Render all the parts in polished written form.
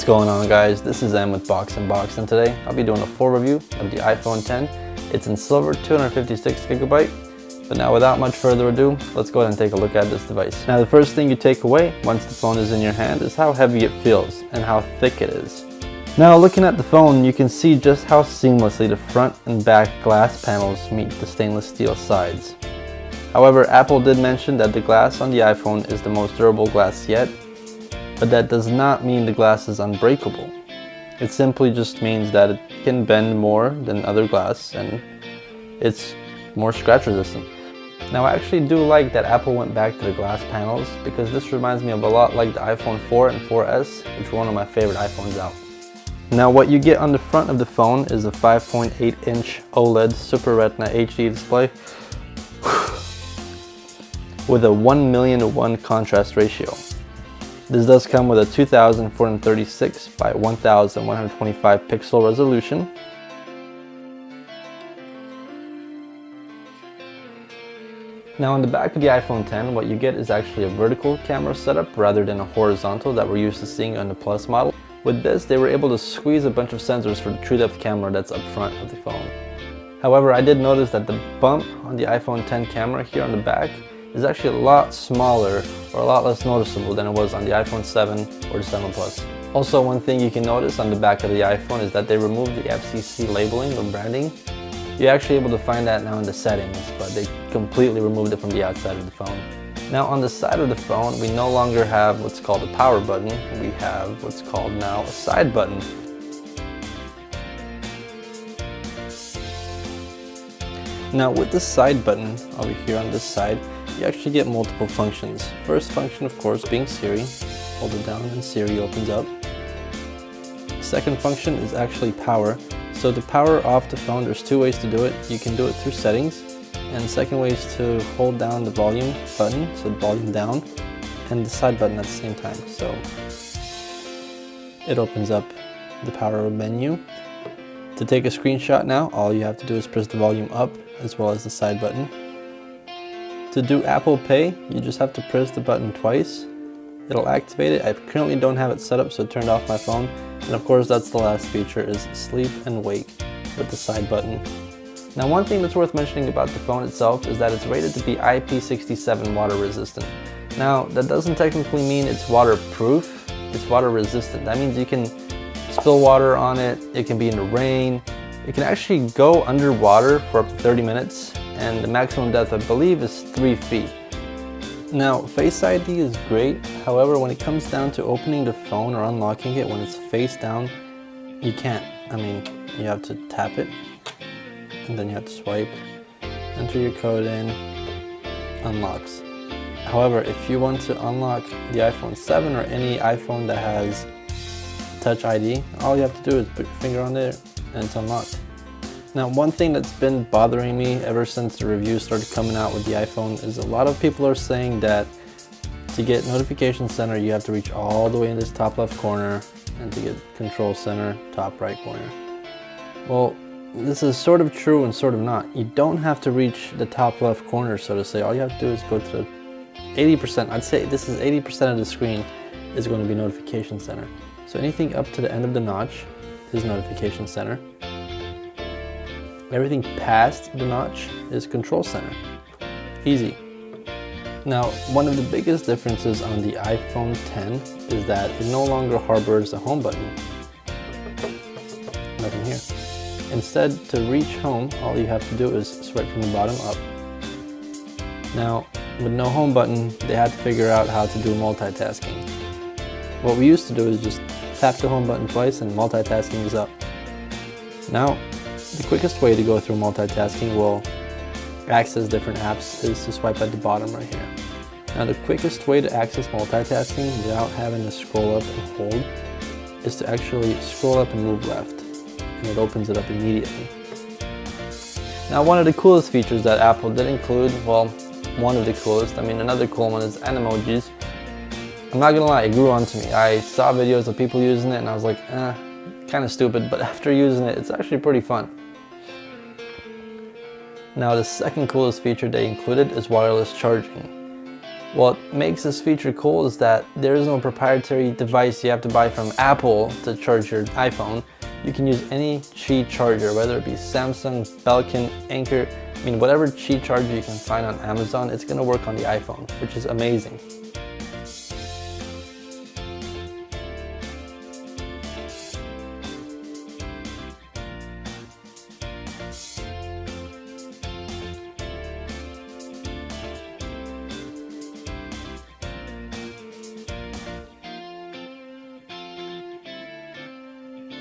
going on, guys? This is Em with Box and Box, and today I'll be doing a full review of the iPhone X. It's in silver, 256GB. But now without much further ado, let's go ahead and take a look at this device. Now the first thing you take away once the phone is in your hand is how heavy it feels and how thick it is. Now looking at the phone, you can see just how seamlessly the front and back glass panels meet the stainless steel sides. However, Apple did mention that the glass on the iPhone is the most durable glass yet, but that does not mean the glass is unbreakable. It simply just means that it can bend more than other glass and it's more scratch resistant. Now I actually do like that Apple went back to the glass panels, because this reminds me of a lot like the iPhone 4 and 4S, which were one of my favorite iPhones out. Now what you get on the front of the phone is a 5.8-inch OLED Super Retina HD display with a 1,000,000:1 contrast ratio. This does come with a 2436 by 1125 pixel resolution. Now on the back of the iPhone X, what you get is actually a vertical camera setup rather than a horizontal that we're used to seeing on the Plus model. With this, they were able to squeeze a bunch of sensors for the true depth camera that's up front of the phone. However, I did notice that the bump on the iPhone X camera here on the back is actually a lot smaller or a lot less noticeable than it was on the iPhone 7 or the 7 Plus. Also, one thing you can notice on the back of the iPhone is that they removed the FCC labeling or branding. You're actually able to find that now in the settings, but they completely removed it from the outside of the phone. Now on the side of the phone, we no longer have what's called a power button. We have what's called now a side button. Now with the side button over here on this side, you actually get multiple functions. First function, of course, being Siri. Hold it down and Siri opens up. Second function is actually power. So to power off the phone, there's two ways to do it. You can do it through settings, and the second way is to hold down the volume button, so volume down, and the side button at the same time. So it opens up the power menu. To take a screenshot now, all you have to do is press the volume up as well as the side button. To do Apple Pay, you just have to press the button twice. It'll activate it. I currently don't have it set up, so it turned off my phone. And of course, that's the last feature, is sleep and wake with the side button. Now one thing that's worth mentioning about the phone itself is that it's rated to be IP67 water resistant. Now that doesn't technically mean it's waterproof, it's water resistant. That means you can spill water on it, it can be in the rain, it can actually go underwater for up to 30 minutes, and the maximum depth I believe is 3 feet. Now Face ID is great, however when it comes down to opening the phone or unlocking it when it's face down, you can't. I mean, you have to tap it, and then you have to swipe, enter your code in, unlocks. However, if you want to unlock the iPhone 7 or any iPhone that has Touch ID, all you have to do is put your finger on there and it's unlocked. Now one thing that's been bothering me ever since the reviews started coming out with the iPhone is a lot of people are saying that to get Notification Center you have to reach all the way in this top left corner, and to get Control Center, top right corner. Well, this is sort of true and sort of not. You don't have to reach the top left corner, so to say. All you have to do is go to 80%. I'd say this is 80% of the screen is going to be Notification Center. So anything up to the end of the notch is Notification Center. Everything past the notch is Control Center. Easy. Now, one of the biggest differences on the iPhone X is that it no longer harbors a home button. Nothing here. Instead, to reach home, all you have to do is swipe from the bottom up. Now, with no home button, they had to figure out how to do multitasking. What we used to do is just tap the home button twice and multitasking is up. Now, the quickest way to go through multitasking, well, access different apps, is to swipe at the bottom right here. Now the quickest way to access multitasking without having to scroll up and hold is to actually scroll up and move left, and it opens it up immediately. Now one of the coolest features that Apple did include, well, one of the coolest, I mean another cool one is Animojis. I'm not gonna lie, it grew onto me. I saw videos of people using it and I was like, kind of stupid, but after using it, it's actually pretty fun. Now the second coolest feature they included is wireless charging. What makes this feature cool is that there is no proprietary device you have to buy from Apple to charge your iPhone. You can use any Qi charger, whether it be Samsung, Belkin, Anker, I mean whatever Qi charger you can find on Amazon, it's going to work on the iPhone, which is amazing.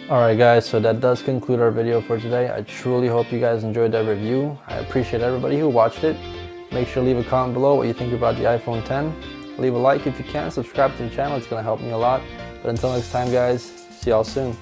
Alright guys, so that does conclude our video for today. I truly hope you guys enjoyed that review. I appreciate everybody who watched it. Make sure to leave a comment below what you think about the iPhone 10. Leave a like if you can, subscribe to the channel, it's going to help me a lot. But until next time guys, see y'all soon.